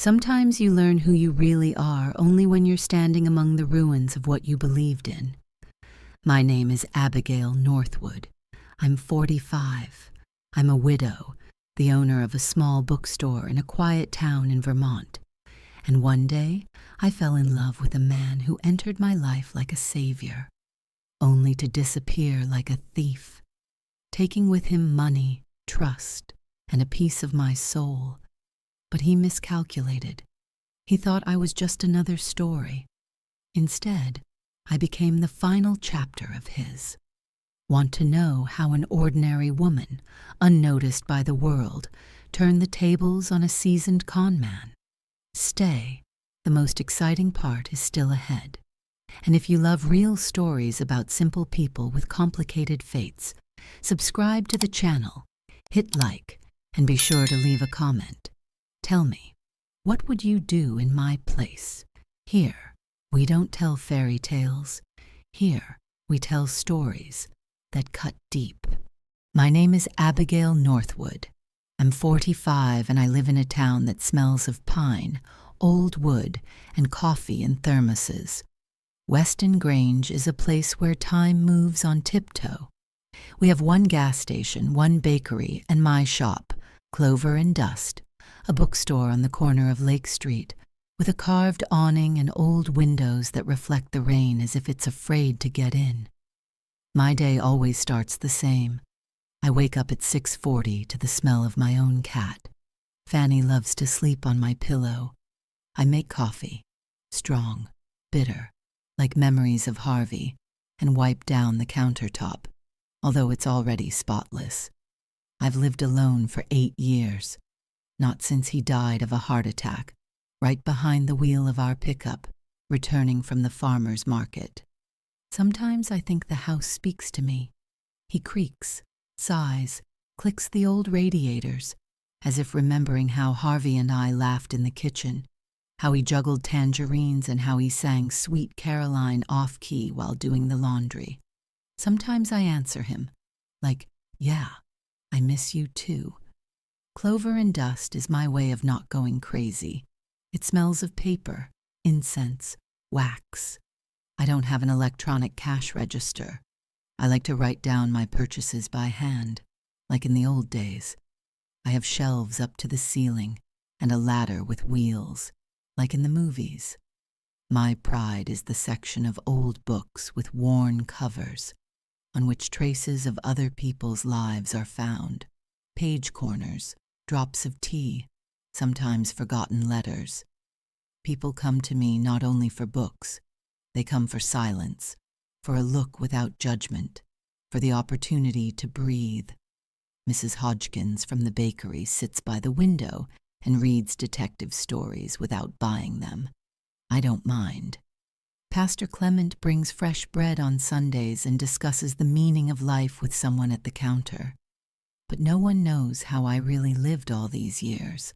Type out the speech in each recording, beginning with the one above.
Sometimes you learn who you really are only when you're standing among the ruins of what you believed in. My name is Abigail Northwood. I'm 45. I'm a widow, the owner of a small bookstore in a quiet town in Vermont. And one day, I fell in love with a man who entered my life like a savior, only to disappear like a thief, taking with him money, trust, and a piece of my soul. But he miscalculated. He thought I was just another story. Instead, I became the final chapter of his. Want to know how an ordinary woman, unnoticed by the world, turned the tables on a seasoned con man? Stay. The most exciting part is still ahead. And if you love real stories about simple people with complicated fates, subscribe to the channel, hit like, and be sure to leave a comment. Tell me, what would you do in my place? Here, we don't tell fairy tales. Here, we tell stories that cut deep. My name is Abigail Northwood. I'm 45 and I live in a town that smells of pine, old wood, and coffee in thermoses. Weston Grange is a place where time moves on tiptoe. We have one gas station, one bakery, and my shop, Clover and Dust, a bookstore on the corner of Lake Street, with a carved awning and old windows that reflect the rain as if it's afraid to get in. My day always starts the same. I wake up at 6:40 to the smell of my own cat. Fanny loves to sleep on my pillow. I make coffee, strong, bitter, like memories of Harvey, and wipe down the countertop, although it's already spotless. I've lived alone for 8 years, not since he died of a heart attack, right behind the wheel of our pickup, returning from the farmer's market. Sometimes I think the house speaks to me. He creaks, sighs, clicks the old radiators, as if remembering how Harvey and I laughed in the kitchen, how he juggled tangerines and how he sang Sweet Caroline off-key while doing the laundry. Sometimes I answer him, like, yeah, I miss you too. Clover and Dust is my way of not going crazy. It smells of paper, incense, wax. I don't have an electronic cash register. I like to write down my purchases by hand, like in the old days. I have shelves up to the ceiling and a ladder with wheels, like in the movies. My pride is the section of old books with worn covers, on which traces of other people's lives are found, page corners, drops of tea, sometimes forgotten letters. People come to me not only for books, they come for silence, for a look without judgment, for the opportunity to breathe. Mrs. Hodgkins from the bakery sits by the window and reads detective stories without buying them. I don't mind. Pastor Clement brings fresh bread on Sundays and discusses the meaning of life with someone at the counter. But no one knows how I really lived all these years.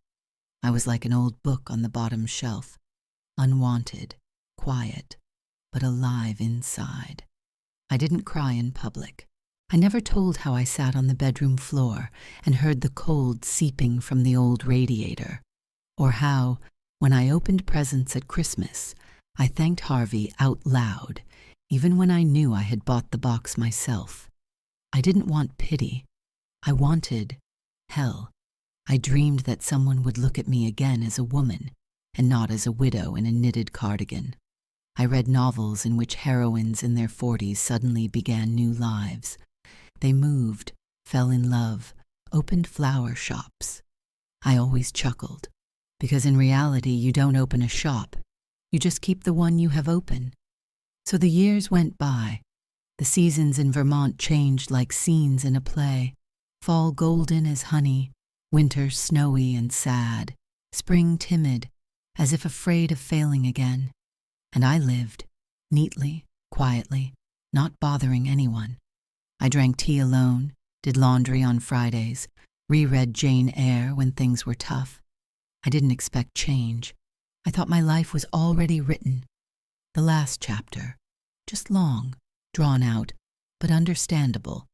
I was like an old book on the bottom shelf, unwanted, quiet, but alive inside. I didn't cry in public. I never told how I sat on the bedroom floor and heard the cold seeping from the old radiator, or how, when I opened presents at Christmas, I thanked Harvey out loud, even when I knew I had bought the box myself. I didn't want pity. I wanted, hell, I dreamed that someone would look at me again as a woman, and not as a widow in a knitted cardigan. I read novels in which heroines in their 40s suddenly began new lives. They moved, fell in love, opened flower shops. I always chuckled, because in reality you don't open a shop, you just keep the one you have open. So the years went by. The seasons in Vermont changed like scenes in a play. Fall golden as honey, winter snowy and sad, spring timid, as if afraid of failing again. And I lived, neatly, quietly, not bothering anyone. I drank tea alone, did laundry on Fridays, reread Jane Eyre when things were tough. I didn't expect change. I thought my life was already written. The last chapter, just long, drawn out, but understandable.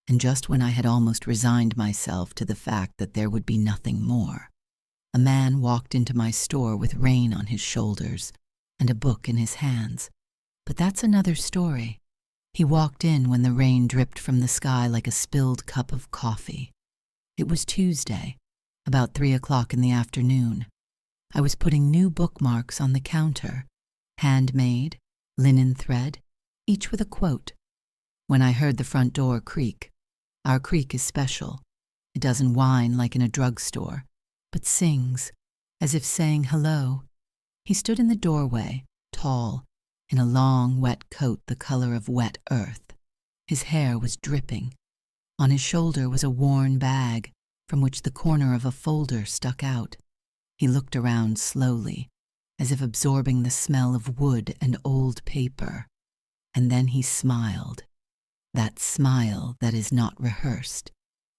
And just when I had almost resigned myself to the fact that there would be nothing more, A man walked into my store with rain on his shoulders and a book in his hands. But that's another story. He walked in when the rain dripped from the sky like a spilled cup of coffee. It was Tuesday, about 3 o'clock in the afternoon. I was putting new bookmarks on the counter, handmade, linen thread, each with a quote, when I heard the front door creak. Our creak is special. It doesn't whine like in a drugstore, but sings, as if saying hello. He stood in the doorway, tall, in a long, wet coat the color of wet earth. His hair was dripping. On his shoulder was a worn bag, from which the corner of a folder stuck out. He looked around slowly, as if absorbing the smell of wood and old paper. And then he smiled. That smile that is not rehearsed.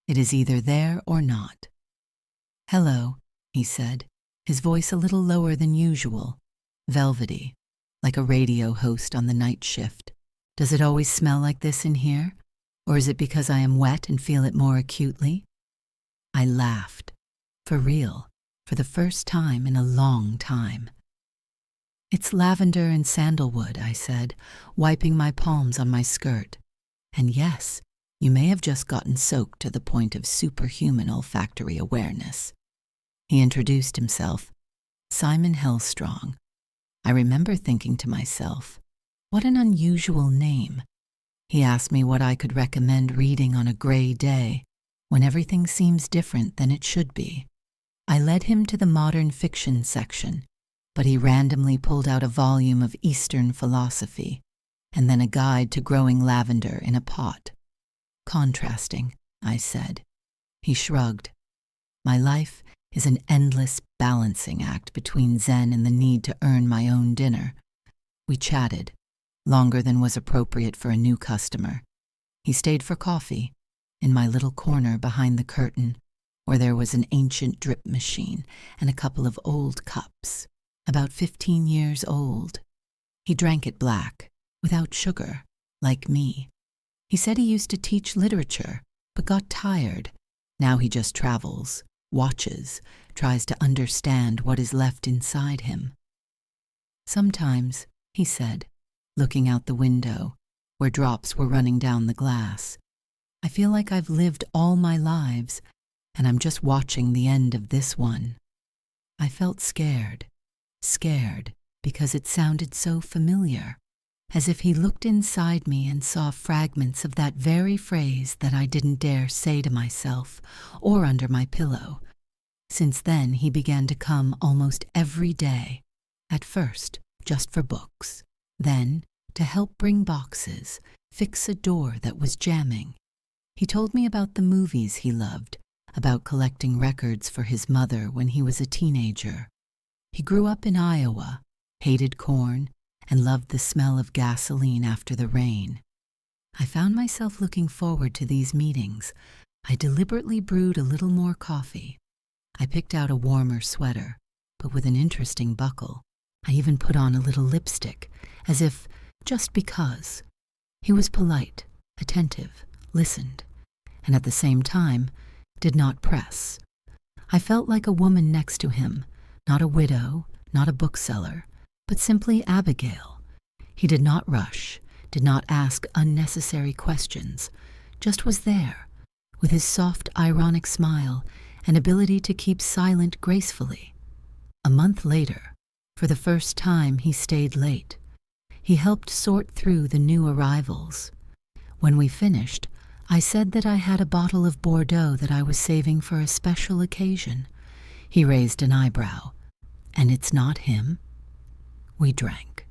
It is either there or not. "Hello," he said, his voice a little lower than usual, velvety, like a radio host on the night shift. "Does it always smell like this in here? Or is it because I am wet and feel it more acutely?" I laughed. For real, for the first time in a long time. "It's lavender and sandalwood," I said, wiping my palms on my skirt. "And yes, you may have just gotten soaked to the point of superhuman olfactory awareness." He introduced himself, Simon Hellstrong. I remember thinking to myself, what an unusual name. He asked me what I could recommend reading on a gray day, when everything seems different than it should be. I led him to the modern fiction section, but he randomly pulled out a volume of Eastern philosophy, and then a guide to growing lavender in a pot. "Contrasting," I said. He shrugged. "My life is an endless balancing act between Zen and the need to earn my own dinner." We chatted, longer than was appropriate for a new customer. He stayed for coffee, in my little corner behind the curtain, where there was an ancient drip machine and a couple of old cups, about 15 years old. He drank it black, without sugar, like me. He said he used to teach literature, but got tired. Now he just travels, watches, tries to understand what is left inside him. "Sometimes," he said, looking out the window, where drops were running down the glass, "I feel like I've lived all my lives, and I'm just watching the end of this one." I felt scared because it sounded so familiar, as if he looked inside me and saw fragments of that very phrase that I didn't dare say to myself or under my pillow. Since then, he began to come almost every day, at first just for books, then to help bring boxes, fix a door that was jamming. He told me about the movies he loved, about collecting records for his mother when he was a teenager. He grew up in Iowa, hated corn, and loved the smell of gasoline after the rain. I found myself looking forward to these meetings. I deliberately brewed a little more coffee. I picked out a warmer sweater, but with an interesting buckle. I even put on a little lipstick, as if just because. He was polite, attentive, listened, and at the same time did not press. I felt like a woman next to him, not a widow, not a bookseller, but simply Abigail. He did not rush, did not ask unnecessary questions, just was there, with his soft, ironic smile and ability to keep silent gracefully. A month later, for the first time, he stayed late. He helped sort through the new arrivals. When we finished, I said that I had a bottle of Bordeaux that I was saving for a special occasion. He raised an eyebrow. "And it's not him?" We drank.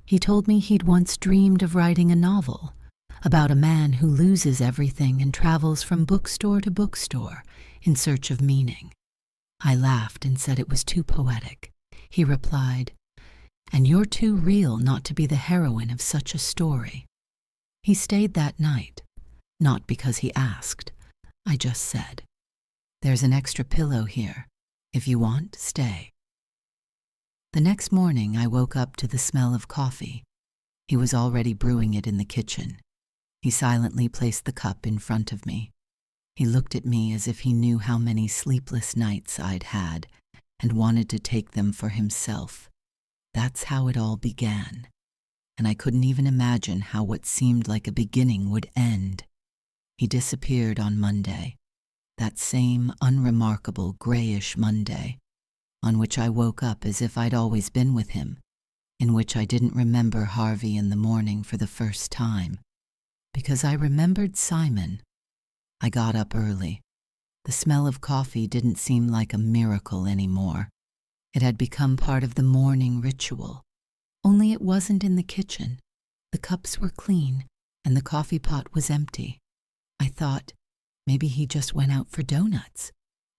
He told me he'd once dreamed of writing a novel about a man who loses everything and travels from bookstore to bookstore in search of meaning. I laughed and said it was too poetic. He replied, "And you're too real not to be the heroine of such a story." He stayed that night, not because he asked. I just said, "There's an extra pillow here. If you want, stay." The next morning, I woke up to the smell of coffee. He was already brewing it in the kitchen. He silently placed the cup in front of me. He looked at me as if he knew how many sleepless nights I'd had, and wanted to take them for himself. That's how it all began, and I couldn't even imagine how what seemed like a beginning would end. He disappeared on Monday, that same unremarkable grayish Monday, on which I woke up as if I'd always been with him, in which I didn't remember Harvey in the morning for the first time, because I remembered Simon. I got up early. The smell of coffee didn't seem like a miracle anymore. It had become part of the morning ritual, only it wasn't in the kitchen. The cups were clean, and the coffee pot was empty. I thought, maybe he just went out for donuts.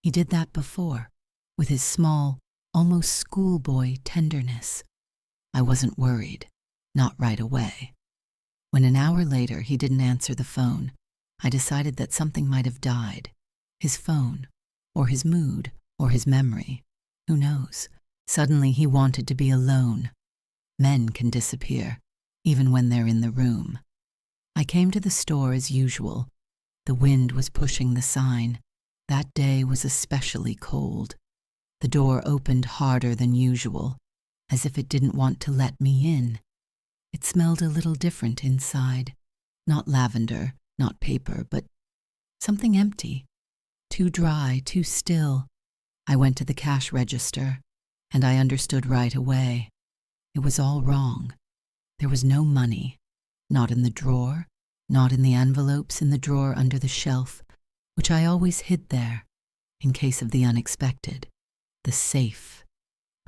He did that before, with his small, almost schoolboy tenderness. I wasn't worried, not right away. When an hour later he didn't answer the phone, I decided that something might have died. His phone, or his mood, or his memory. Who knows? Suddenly he wanted to be alone. Men can disappear, even when they're in the room. I came to the store as usual. The wind was pushing the sign. That day was especially cold. The door opened harder than usual, as if it didn't want to let me in. It smelled a little different inside. Not lavender, not paper, but something empty. Too dry, too still. I went to the cash register, and I understood right away. It was all wrong. There was no money, not in the drawer, not in the envelopes in the drawer under the shelf, which I always hid there, in case of the unexpected. The safe.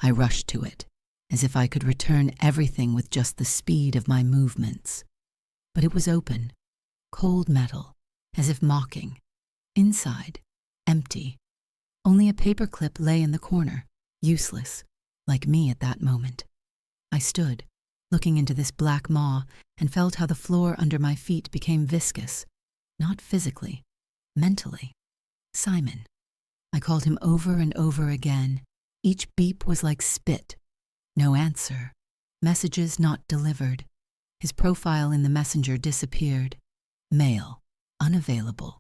I rushed to it, as if I could return everything with just the speed of my movements. But it was open, cold metal, as if mocking. Inside, empty. Only a paperclip lay in the corner, useless, like me at that moment. I stood, looking into this black maw, and felt how the floor under my feet became viscous, not physically, mentally. Simon. I called him over and over again. Each beep was like spit. No answer. Messages not delivered. His profile in the messenger disappeared. Mail. Unavailable.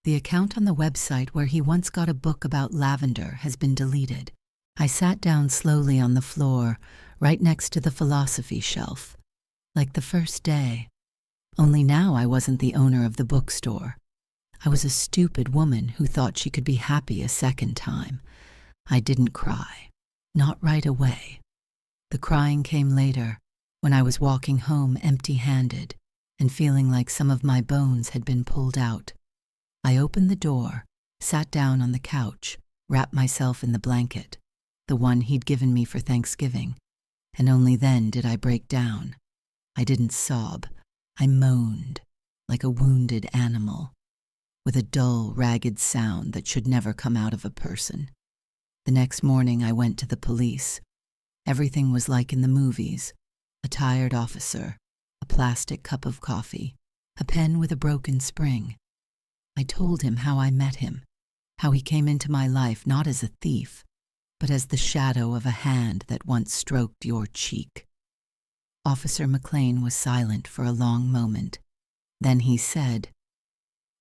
The account on the website where he once got a book about lavender has been deleted. I sat down slowly on the floor, right next to the philosophy shelf, like the first day. Only now I wasn't the owner of the bookstore. I was a stupid woman who thought she could be happy a second time. I didn't cry. Not right away. The crying came later, when I was walking home empty-handed and feeling like some of my bones had been pulled out. I opened the door, sat down on the couch, wrapped myself in the blanket, the one he'd given me for Thanksgiving, and only then did I break down. I didn't sob. I moaned, like a wounded animal, with a dull, ragged sound that should never come out of a person. The next morning I went to the police. Everything was like in the movies. A tired officer, a plastic cup of coffee, a pen with a broken spring. I told him how I met him, how he came into my life not as a thief, but as the shadow of a hand that once stroked your cheek. Officer McLean was silent for a long moment. Then he said,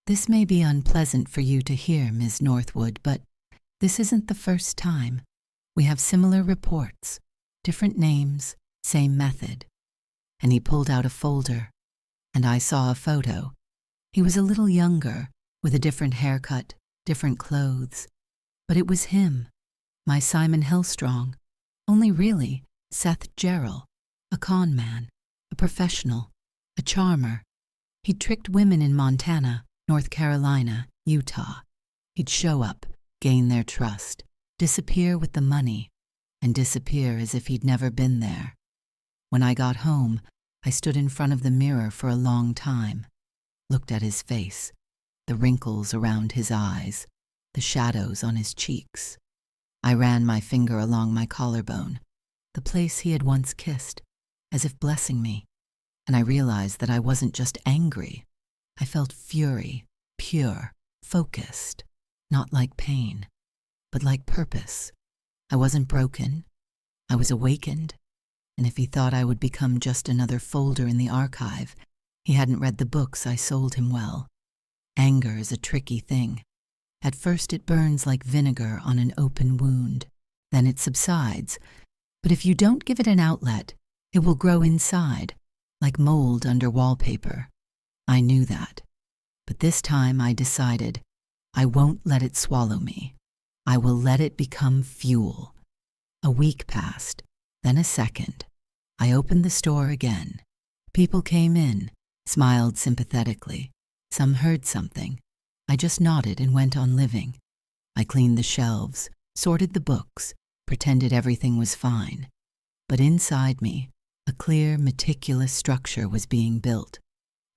"This may be unpleasant for you to hear, Ms. Northwood, but this isn't the first time. We have similar reports, different names, same method." And he pulled out a folder, and I saw a photo. He was a little younger, with a different haircut, different clothes. But it was him, my Simon Hellstrong, only really Seth Gerald, a con man, a professional, a charmer. He'd tricked women in Montana, North Carolina, Utah. He'd show up, gain their trust, disappear with the money, and disappear as if he'd never been there. When I got home, I stood in front of the mirror for a long time, looked at his face, the wrinkles around his eyes, the shadows on his cheeks. I ran my finger along my collarbone, the place he had once kissed, as if blessing me, and I realized that I wasn't just angry. I felt fury, pure, focused, not like pain, but like purpose. I wasn't broken. I was awakened, and if he thought I would become just another folder in the archive, he hadn't read the books I sold him well. Anger is a tricky thing. At first it burns like vinegar on an open wound, Then it subsides. But if you don't give it an outlet, it will grow inside, like mold under wallpaper. I knew that. But this time I decided, I won't let it swallow me. I will let it become fuel. A week passed, then a second. I opened the store again. People came in, smiled sympathetically. Some heard something. I just nodded and went on living. I cleaned the shelves, sorted the books, pretended everything was fine. But inside me, a clear, meticulous structure was being built.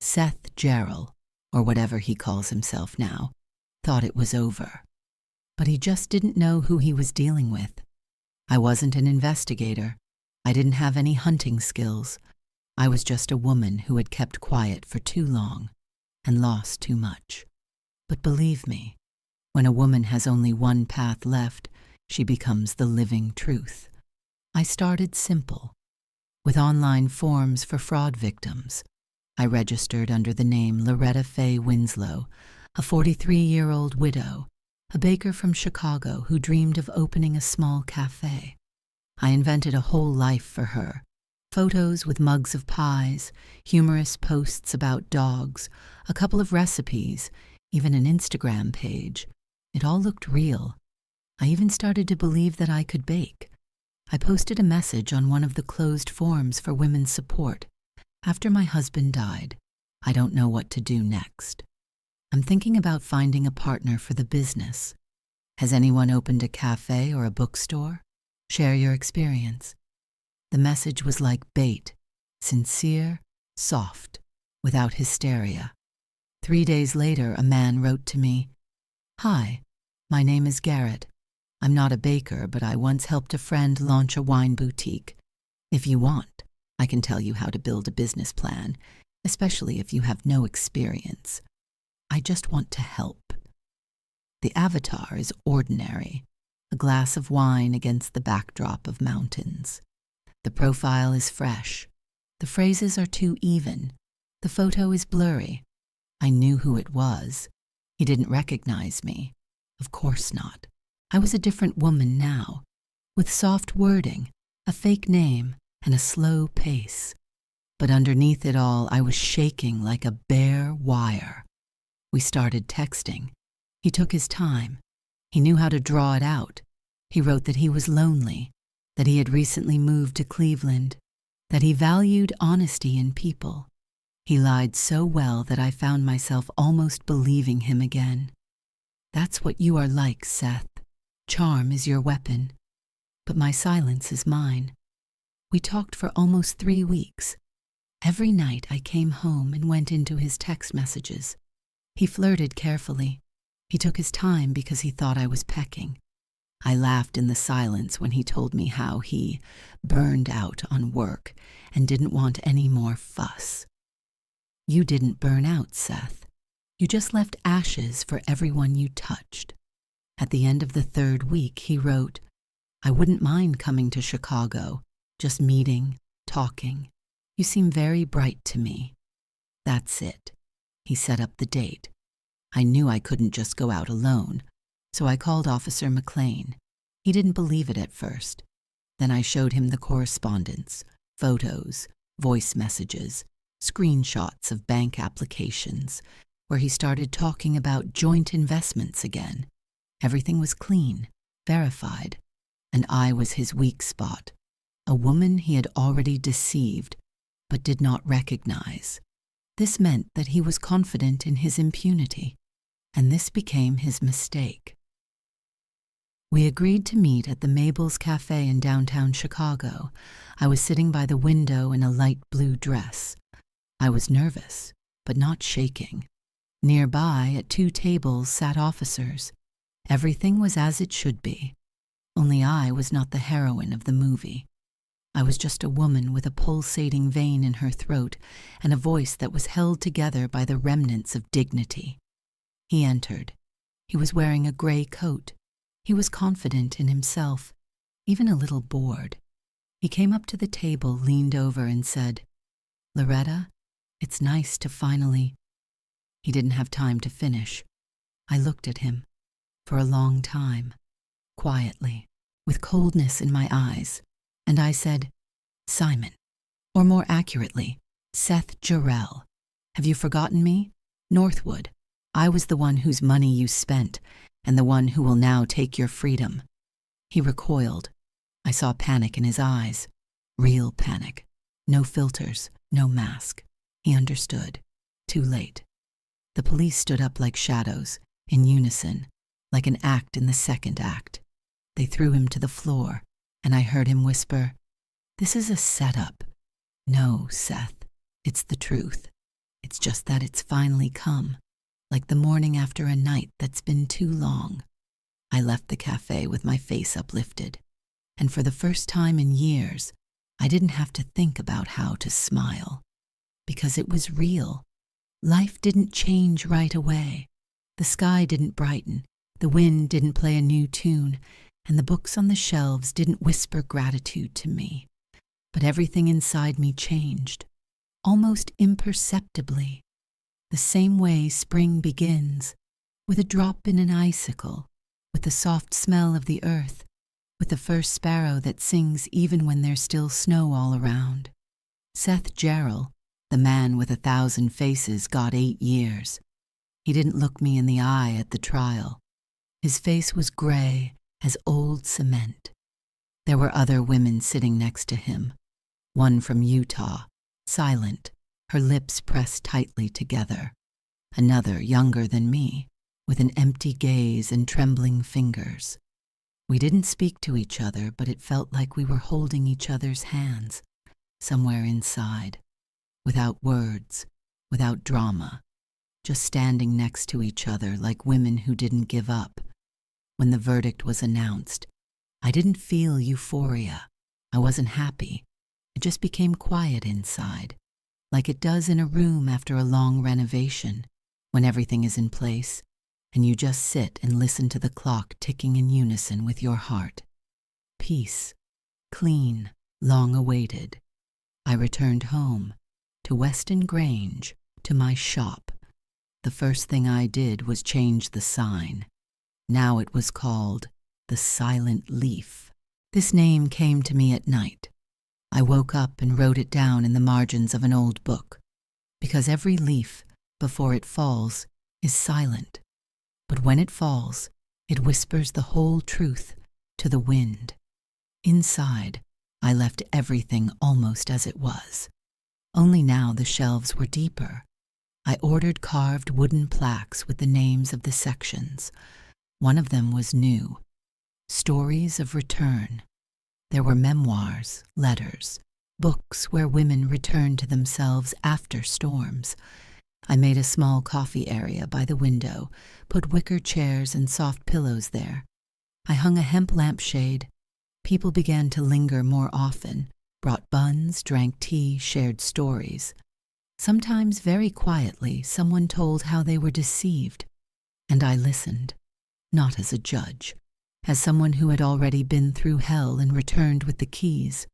Seth Gerald, or whatever he calls himself now, thought it was over. But he just didn't know who he was dealing with. I wasn't an investigator. I didn't have any hunting skills. I was just a woman who had kept quiet for too long and lost too much. But believe me, when a woman has only one path left, she becomes the living truth. I started simple. With online forms for fraud victims, I registered under the name Loretta Faye Winslow, a 43-year-old widow, a baker from Chicago who dreamed of opening a small cafe. I invented a whole life for her. Photos with mugs of pies, humorous posts about dogs, a couple of recipes, even an Instagram page. It all looked real. I even started to believe that I could bake. I posted a message on one of the closed forums for women's support. After my husband died, I don't know what to do next. I'm thinking about finding a partner for the business. Has anyone opened a cafe or a bookstore? Share your experience. The message was like bait, sincere, soft, without hysteria. 3 days later, a man wrote to me, "Hi, my name is Garrett. I'm not a baker, but I once helped a friend launch a wine boutique. If you want, I can tell you how to build a business plan, especially if you have no experience. I just want to help." The avatar is ordinary, a glass of wine against the backdrop of mountains. The profile is fresh. The phrases are too even. The photo is blurry. I knew who it was. He didn't recognize me. Of course not. I was a different woman now, with soft wording, a fake name, and a slow pace. But underneath it all, I was shaking like a bare wire. We started texting. He took his time. He knew how to draw it out. He wrote that he was lonely, that he had recently moved to Cleveland, that he valued honesty in people. He lied so well that I found myself almost believing him again. That's what you are like, Seth. Charm is your weapon, but my silence is mine. We talked for almost 3 weeks. Every night I came home and went into his text messages. He flirted carefully. He took his time because he thought I was pecking. I laughed in the silence when he told me how he burned out on work and didn't want any more fuss. You didn't burn out, Seth. You just left ashes for everyone you touched. At the end of the 3rd week, he wrote, "I wouldn't mind coming to Chicago, just meeting, talking. You seem very bright to me." That's it. He set up the date. I knew I couldn't just go out alone, so I called Officer McLean. He didn't believe it at first. Then I showed him the correspondence, photos, voice messages, screenshots of bank applications, where he started talking about joint investments again. Everything was clean, verified, and I was his weak spot, a woman he had already deceived, but did not recognize. This meant that he was confident in his impunity, and this became his mistake. We agreed to meet at the Mabel's Cafe in downtown Chicago. I was sitting by the window in a light blue dress. I was nervous, but not shaking. Nearby, at 2 tables, sat officers. Everything was as it should be. Only I was not the heroine of the movie. I was just a woman with a pulsating vein in her throat and a voice that was held together by the remnants of dignity. He entered. He was wearing a gray coat. He was confident in himself, even a little bored. He came up to the table, leaned over, and said, "Loretta, it's nice to finally—" He didn't have time to finish. I looked at him. For a long time, quietly. with coldness in my eyes, and I said, "Simon, or more accurately, Seth Jarrell. Have you forgotten me? Northwood. I was the one whose money you spent, and the one who will now take your freedom." He recoiled. I saw panic in his eyes. Real panic. No filters, no mask. He understood. Too late. The police stood up like shadows, in unison, like an act in the second act. They threw him to the floor, and I heard him whisper, "This is a setup. No, Seth, it's the truth. It's just that it's finally come, like the morning after a night that's been too long." I left the cafe with my face uplifted, and for the first time in years, I didn't have to think about how to smile, because it was real. Life didn't change right away. The sky didn't brighten, the wind didn't play a new tune, and the books on the shelves didn't whisper gratitude to me. But everything inside me changed, almost imperceptibly, the same way spring begins, with a drop in an icicle, with the soft smell of the earth, with the first sparrow that sings even when there's still snow all around. Seth Jarrell, the man with 1,000 faces, got 8 years. He didn't look me in the eye at the trial. His face was gray as old cement. There were other women sitting next to him. One from Utah, silent, her lips pressed tightly together. Another, younger than me, with an empty gaze and trembling fingers. We didn't speak to each other, but it felt like we were holding each other's hands, somewhere inside, without words, without drama, just standing next to each other like women who didn't give up. When the verdict was announced, I didn't feel euphoria. I wasn't happy. It just became quiet inside, like it does in a room after a long renovation, when everything is in place, and you just sit and listen to the clock ticking in unison with your heart. Peace, clean, long awaited. I returned home, to Weston Grange, to my shop. The first thing I did was change the sign. Now it was called the Silent Leaf. This name came to me at night. I woke up and wrote it down in the margins of an old book, because every leaf, before it falls, is silent. But when it falls, it whispers the whole truth to the wind. Inside, I left everything almost as it was. Only now the shelves were deeper. I ordered carved wooden plaques with the names of the sections. One of them was new. Stories of return. There were memoirs, letters, books where women returned to themselves after storms. I made a small coffee area by the window, put wicker chairs and soft pillows there. I hung a hemp lampshade. People began to linger more often, brought buns, drank tea, shared stories. Sometimes, very quietly, someone told how they were deceived, and I listened, not as a judge, as someone who had already been through hell and returned with the keys.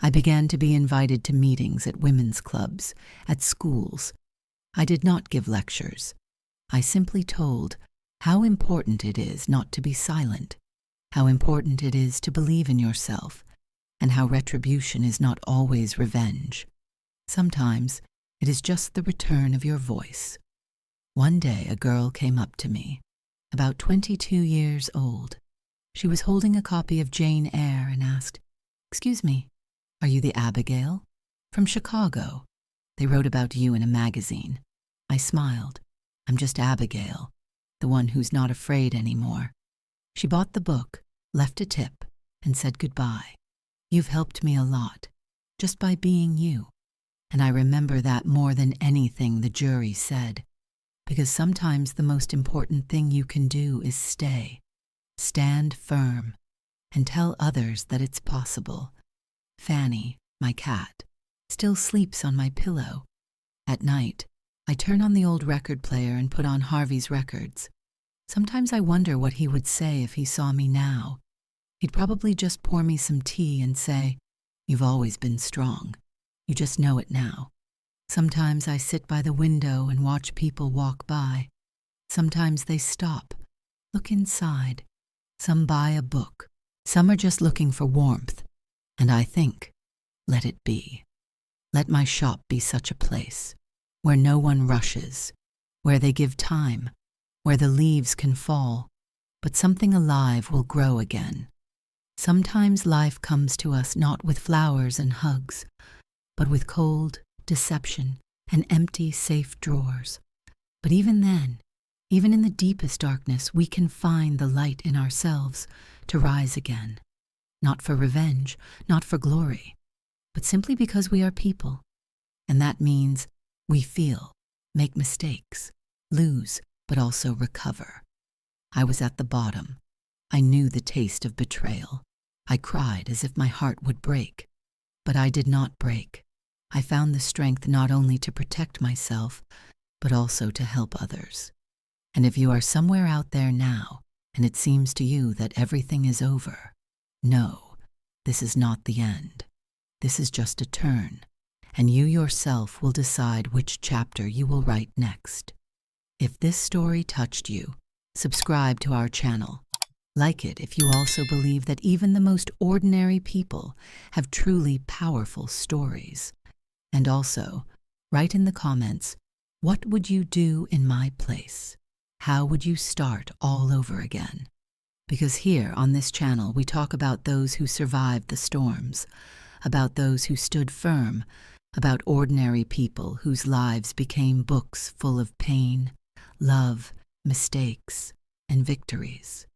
I began to be invited to meetings at women's clubs, at schools. I did not give lectures. I simply told how important it is not to be silent, how important it is to believe in yourself, and how retribution is not always revenge. Sometimes it is just the return of your voice. One day a girl came up to me, about 22 years old. She was holding a copy of Jane Eyre and asked, "Excuse me, are you the Abigail? From Chicago. They wrote about you in a magazine." I smiled. "I'm just Abigail, the one who's not afraid anymore." She bought the book, left a tip, and said goodbye. "You've helped me a lot, just by being you." And I remember that more than anything the jury said, because sometimes the most important thing you can do is stay, stand firm, and tell others that it's possible. Fanny, my cat, still sleeps on my pillow. At night, I turn on the old record player and put on Harvey's records. Sometimes I wonder what he would say if he saw me now. He'd probably just pour me some tea and say, "You've always been strong. You just know it now." Sometimes I sit by the window and watch people walk by. Sometimes they stop, look inside. Some buy a book, Some are just looking for warmth, and I think, let it be. Let my shop be such a place, where no one rushes, where they give time, where the leaves can fall, but something alive will grow again. Sometimes life comes to us not with flowers and hugs, but with cold, deception, and empty, safe drawers. But even then, even in the deepest darkness, we can find the light in ourselves to rise again. Not for revenge, not for glory, but simply because we are people. And that means we feel, make mistakes, lose, but also recover. I was at the bottom. I knew the taste of betrayal. I cried as if my heart would break. But I did not break. I found the strength not only to protect myself, but also to help others. And if you are somewhere out there now, and it seems to you that everything is over, no, this is not the end. This is just a turn, and you yourself will decide which chapter you will write next. If this story touched you, subscribe to our channel. Like it if you also believe that even the most ordinary people have truly powerful stories. And also, write in the comments, what would you do in my place? How would you start all over again? Because here on this channel we talk about those who survived the storms, about those who stood firm, about ordinary people whose lives became books full of pain, love, mistakes, and victories.